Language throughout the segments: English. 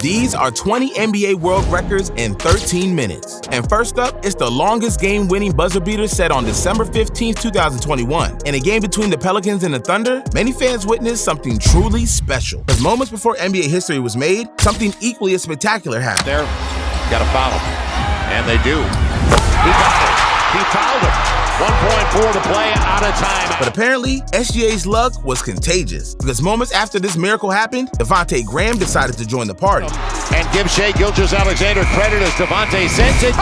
These are 20 NBA world records in 13 minutes. And first up, it's the longest game-winning buzzer beater set on December 15, 2021. In a game between the Pelicans and the Thunder, many fans witnessed something truly special. Because moments before NBA history was made, something equally as spectacular happened. There, got to foul him. And they do. He fouled him. 1.4 to play, out of time. But apparently, SGA's luck was contagious, because moments after this miracle happened, Devontae Graham decided to join the party. And give Shai Gilgeous-Alexander credit as Devontae sends it.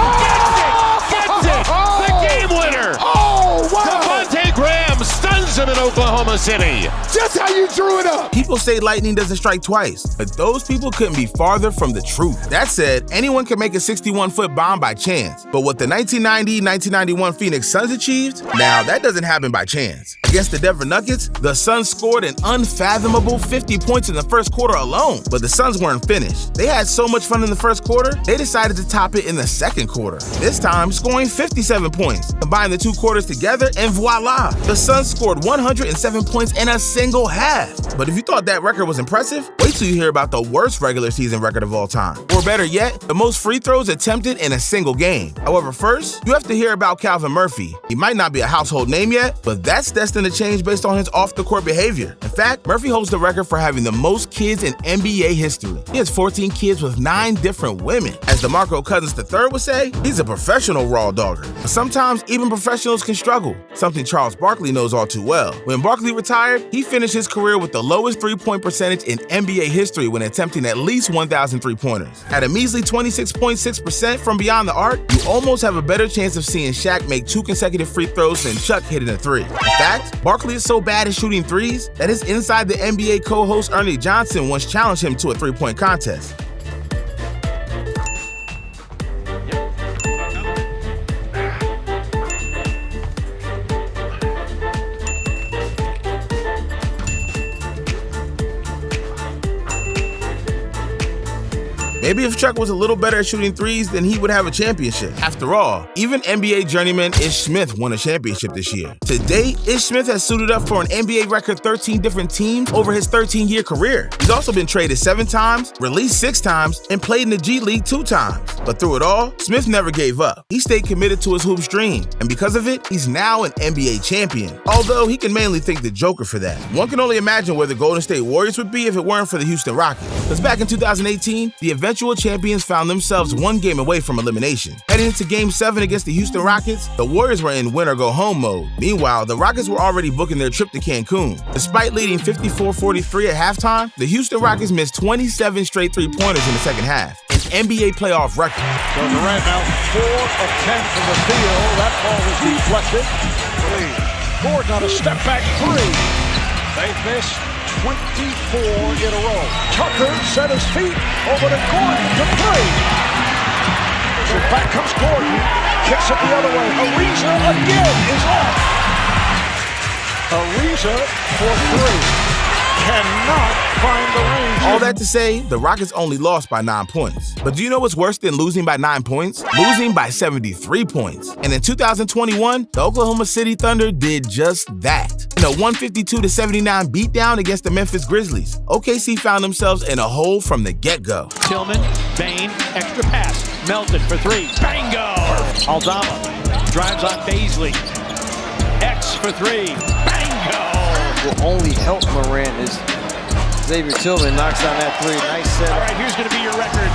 Gets it! The game winner! Oh, wow! Devontae Graham stuns him in Oklahoma City. Just how you drew it up! People say lightning doesn't strike twice, but those people couldn't be farther from the truth. That said, anyone can make a 61-foot bomb by chance, but what the 1990-1991 Phoenix Suns achieved? Now, that doesn't happen by chance. Against the Denver Nuggets, the Suns scored an unfathomable 50 points in the first quarter alone, but the Suns weren't finished. They had so much fun in the first quarter, they decided to top it in the second quarter, this time scoring 57 points. Combine the two quarters together, and voila! The Suns scored 107 points in a single half. But if you thought that record was impressive, wait till you hear about the worst regular season record of all time. Or better yet, the most free throws attempted in a single game. However, first, you have to hear about Calvin Murphy. He might not be a household name yet, but that's destined to change based on his off-the-court behavior. In fact, Murphy holds the record for having the most kids in NBA history. He has 14 kids with 9 different women. As DeMarco Cousins III would say, he's a professional raw dogger. But sometimes even professionals can struggle, something Charles Barkley knows all too well. When Barkley retired, he finished his career with the lowest three-point percentage in NBA history when attempting at least 1,000 three-pointers. At a measly 26.6% from beyond the arc, you almost have a better chance of seeing Shaq make 2 consecutive free throws than Chuck hitting a 3. In fact, Barkley is so bad at shooting threes that his Inside the NBA co-host Ernie Johnson once challenged him to a three-point contest. Maybe if Chuck was a little better at shooting threes, then he would have a championship. After all, even NBA journeyman Ish Smith won a championship this year. To date, Ish Smith has suited up for an NBA record 13 different teams over his 13-year career. He's also been traded 7 times, released 6 times, and played in the G League 2 times. But through it all, Smith never gave up. He stayed committed to his hoops dream, and because of it, he's now an NBA champion. Although he can mainly thank the Joker for that. One can only imagine where the Golden State Warriors would be if it weren't for the Houston Rockets. Because back in 2018, the eventual champions found themselves 1 game away from elimination. Heading into Game 7 against the Houston Rockets, the Warriors were in win-or-go-home mode. Meanwhile, the Rockets were already booking their trip to Cancun. Despite leading 54-43 at halftime, the Houston Rockets missed 27 straight three-pointers in the second half, an NBA playoff record. So Durant now 4 of 10 from the field. That ball was deflected. Gordon on a step-back 3. They missed 24 in a row. Tucker set his feet over to Gordon to 3. So back comes Gordon. Kicks it the other way. Ariza again is off. Ariza for 3. Cannot find the range. All that to say, the Rockets only lost by 9 points. But do you know what's worse than losing by 9 points? Losing by 73 points. And in 2021, the Oklahoma City Thunder did just that. In a 152-79 beatdown against the Memphis Grizzlies, OKC found themselves in a hole from the get-go. Tillman, Bain, extra pass, Melton for 3, bango! Aldama drives on Baisley, X for 3, bango! Will only help Morant is Xavier Tillman knocks down that 3. Nice set. All right, here's going to be your record.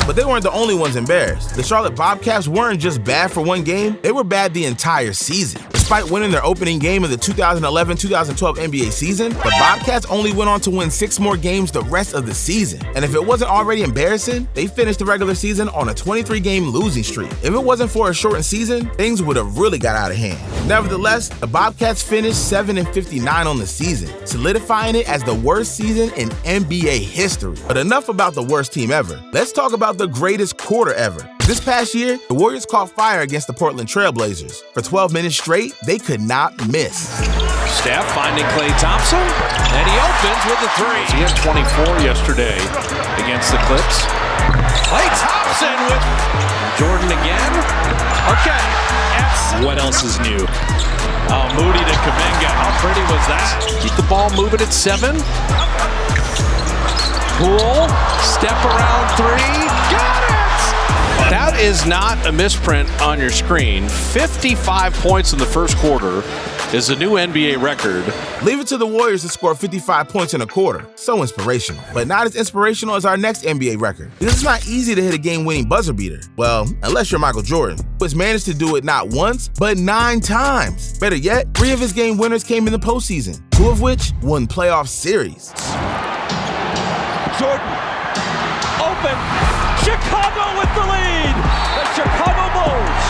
But they weren't the only ones embarrassed. The Charlotte Bobcats weren't just bad for 1 game, they were bad the entire season. Despite winning their opening game of the 2011-2012 NBA season, the Bobcats only went on to win 6 more games the rest of the season. And if it wasn't already embarrassing, they finished the regular season on a 23-game losing streak. If it wasn't for a shortened season, things would have really got out of hand. Nevertheless, the Bobcats finished 7-59 on the season, solidifying it as the worst season in NBA history. But enough about the worst team ever. Let's talk about the greatest quarter ever. This past year, the Warriors caught fire against the Portland Trail Blazers. For 12 minutes straight, they could not miss. Steph finding Klay Thompson, and he opens with a 3. He had 24 yesterday against the Clips. Klay Thompson with Jordan again. Okay, what else is new? Oh, Moody to Kuminga. How pretty was that? Keep the ball moving at 7. Poole, step around three, got it! That is not a misprint on your screen. 55 points in the first quarter is a new NBA record. Leave it to the Warriors to score 55 points in a quarter. So inspirational. But not as inspirational as our next NBA record. Because it's not easy to hit a game-winning buzzer beater. Well, unless you're Michael Jordan, who has managed to do it not once, but 9 times. Better yet, 3 of his game winners came in the postseason, 2 of which won playoff series. Jordan, open, Chicago with the lead. The Chicago Bulls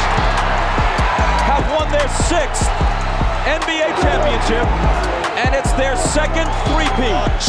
have won their 6th NBA championship, and it's their second three-peat.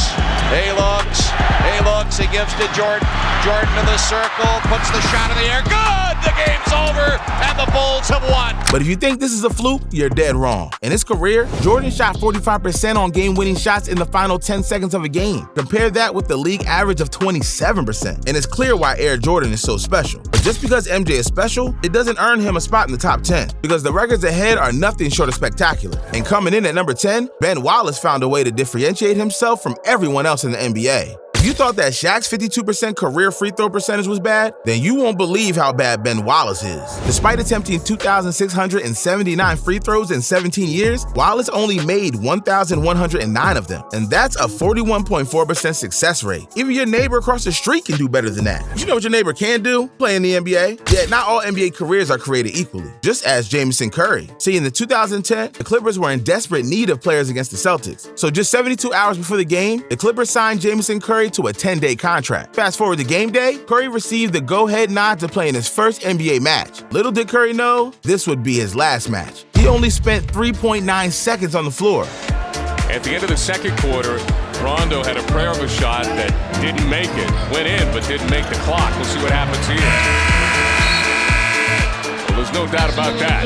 He looks, he gives to Jordan. Jordan to the circle, puts the shot in the air. Good! The game's over, and the Bulls have won. But if you think this is a fluke, you're dead wrong. In his career, Jordan shot 45% on game-winning shots in the final 10 seconds of a game. Compare that with the league average of 27%. And it's clear why Air Jordan is so special. But just because MJ is special, it doesn't earn him a spot in the top 10. Because the records ahead are nothing short of spectacular. And coming in at number 10, Ben Wallace found a way to differentiate himself from everyone else in the NBA. If you thought that Shaq's 52% career free throw percentage was bad, then you won't believe how bad Ben Wallace is. Despite attempting 2,679 free throws in 17 years, Wallace only made 1,109 of them, and that's a 41.4% success rate. Even your neighbor across the street can do better than that. You know what your neighbor can do? Play in the NBA. Yet not all NBA careers are created equally, just as Jamison Curry. See, in the 2010, the Clippers were in desperate need of players against the Celtics. So just 72 hours before the game, the Clippers signed Jamison Curry to a 10-day contract. Fast forward to game day, Curry received the go-ahead nod to play in his first NBA match. Little did Curry know, this would be his last match. He only spent 3.9 seconds on the floor. At the end of the second quarter, Rondo had a prayer of a shot that didn't make it. Went in, but didn't make the clock. We'll see what happens here. Well, there's no doubt about that.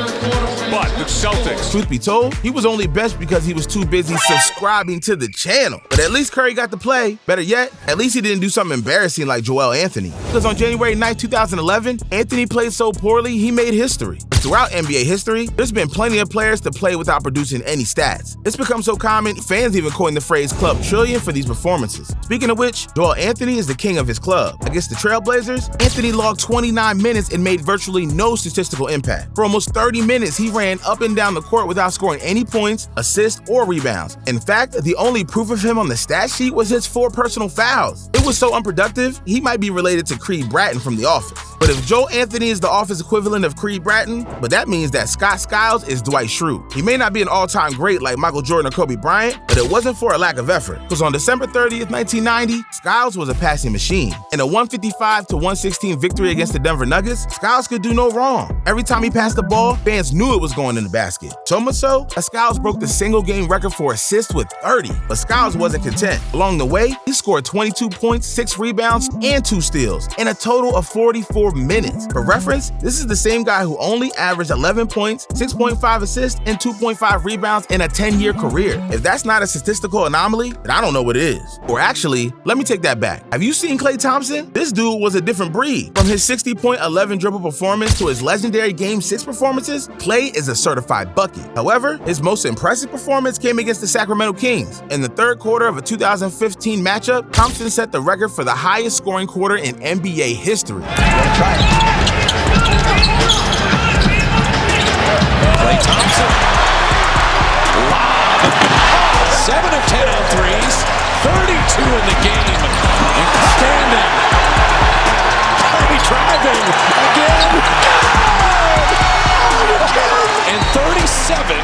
But the Celtics. Truth be told, he was only benched because he was too busy subscribing to the channel. But at least Curry got to play. Better yet, at least he didn't do something embarrassing like Joel Anthony. Because on January 9, 2011, Anthony played so poorly, he made history. Throughout NBA history, there's been plenty of players to play without producing any stats. It's become so common, fans even coined the phrase Club Trillion for these performances. Speaking of which, Joel Anthony is the king of his club. Against the Trailblazers, Anthony logged 29 minutes and made virtually no statistical impact. For almost 30 minutes, he ran up and down the court without scoring any points, assists, or rebounds. In fact, the only proof of him on the stat sheet was his 4 personal fouls. It was so unproductive, he might be related to Creed Bratton from The Office. But if Joel Anthony is the Office equivalent of Creed Bratton, but that means that Scott Skiles is Dwight Schrute. He may not be an all-time great like Michael Jordan or Kobe Bryant, but it wasn't for a lack of effort. Because on December 30th, 1990, Skiles was a passing machine. In a 155-116 victory against the Denver Nuggets, Skiles could do no wrong. Every time he passed the ball, fans knew it was going in the basket. So much so, Skiles broke the single-game record for assists with 30. But Skiles wasn't content. Along the way, he scored 22 points, 6 rebounds, and 2 steals, in a total of 44 minutes. For reference, this is the same guy who only averaged 11 points, 6.5 assists, and 2.5 rebounds in a 10-year career. If that's not a statistical anomaly, then I don't know what is. Or actually, let me take that back. Have you seen Klay Thompson? This dude was a different breed. From his 60-point 11 dribble performance to his legendary Game 6 performances, Klay is a certified bucket. However, his most impressive performance came against the Sacramento Kings. In the third quarter of a 2015 matchup, Thompson set the record for the highest scoring quarter in NBA history. Klay Thompson. Lob. 7 of 10 on threes. 32 in the game. Standing. Curry driving. Again. And 37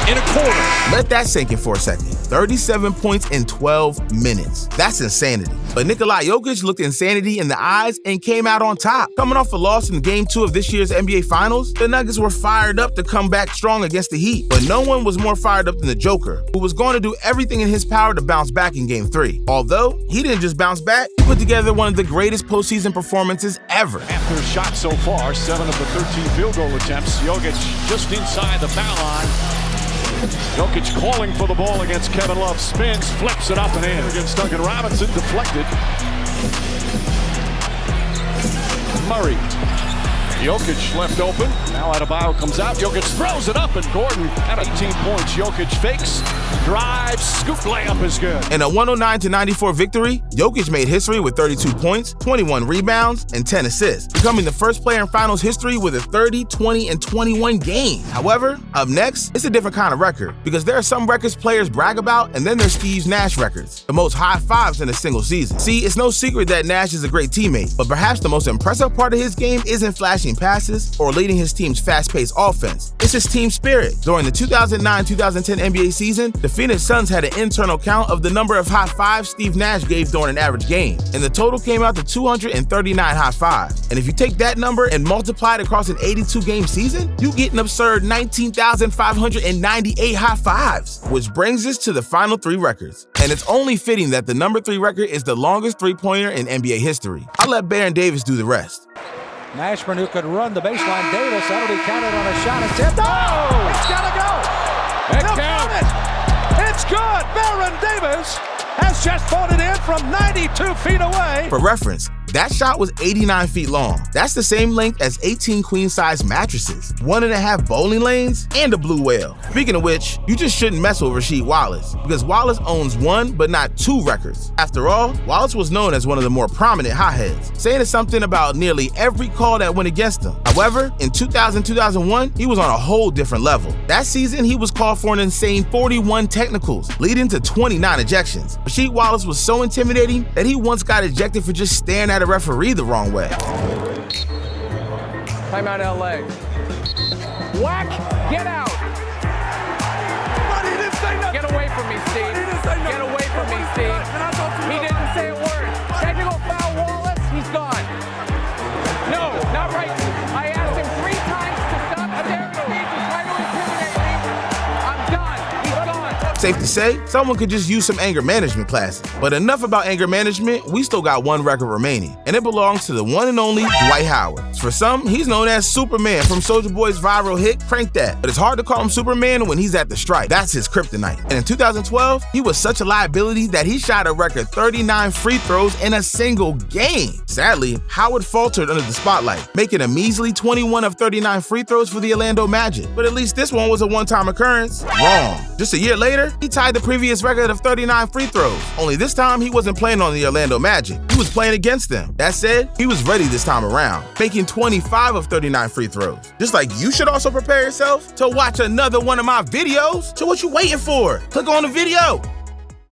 in a quarter. Let that sink in for a second. 37 points in 12 minutes. That's insanity. But Nikola Jokic looked insanity in the eyes and came out on top. Coming off a loss in Game 2 of this year's NBA Finals, the Nuggets were fired up to come back strong against the Heat. But no one was more fired up than the Joker, who was going to do everything in his power to bounce back in Game 3. Although, he didn't just bounce back, he put together one of the greatest postseason performances ever. After shot so far, 7 of the 13 field goal attempts. Jokic just inside the foul line. Jokic calling for the ball against Kevin Love. Spins, flips it up and in against Duncan Robinson. Deflected. Murray Jokic left open. Now Adebayo comes out. Jokic throws it up, and Gordon at 18 points. Jokic fakes, drives, scoop layup is good. In a 109-94 victory, Jokic made history with 32 points, 21 rebounds, and 10 assists, becoming the first player in finals history with a 30, 20, and 21 game. However, up next, it's a different kind of record, because there are some records players brag about, and then there's Steve Nash records, the most high fives in a single season. See, it's no secret that Nash is a great teammate, but perhaps the most impressive part of his game isn't flashing passes or leading his team's fast-paced offense. It's his team spirit. During the 2009-2010 NBA season, the Phoenix Suns had an internal count of the number of high fives Steve Nash gave during an average game, and the total came out to 239 high fives. And if you take that number and multiply it across an 82-game season, you get an absurd 19,598 high fives, which brings us to the final three records. And it's only fitting that the number 3 record is the longest three-pointer in NBA history. I'll let Baron Davis do the rest. Nashburn, who could run the baseline. Davis, that'll be counted on a shot attempt. Oh, it's gotta go. They'll count it. It's good. Baron Davis has just put it in from 92 feet away. For reference, that shot was 89 feet long. That's the same length as 18 queen-size mattresses, 1.5 bowling lanes, and a blue whale. Speaking of which, you just shouldn't mess with Rasheed Wallace, because Wallace owns 1 but not 2 records. After all, Wallace was known as one of the more prominent hotheads, saying something about nearly every call that went against him. However, in 2000-2001, he was on a whole different level. That season, he was called for an insane 41 technicals, leading to 29 ejections. Rasheed Wallace was so intimidating that he once got ejected for just staring at a referee the wrong way. Timeout LA. Whack, get out. But he didn't say nothing. Get away from me, Steve. He didn't say nothing. Get away from me, Steve. He didn't say a word. Technical foul, Wallace, he's gone. No, not right. I asked him 3 times to stop staring at me to try to intimidate me. I'm done. He's gone. Safe to say, someone could just use some anger management classes. But enough about anger management, we still got 1 record remaining, and it belongs to the one and only Dwight Howard. For some, he's known as Superman from Soulja Boy's viral hit, Crank That. But it's hard to call him Superman when he's at the stripe. That's his kryptonite. And in 2012, he was such a liability that he shot a record 39 free throws in a single game. Sadly, Howard faltered under the spotlight, making a measly 21 of 39 free throws for the Orlando Magic. But at least this one was a one-time occurrence. Wrong. Just a year later, he tied the previous record of 39 free throws. Only this time, he wasn't playing on the Orlando Magic. He was playing against them. That said, he was ready this time around, making 25 of 39 free throws. Just like you should also prepare yourself to watch another one of my videos. So what you waiting for? Click on the video.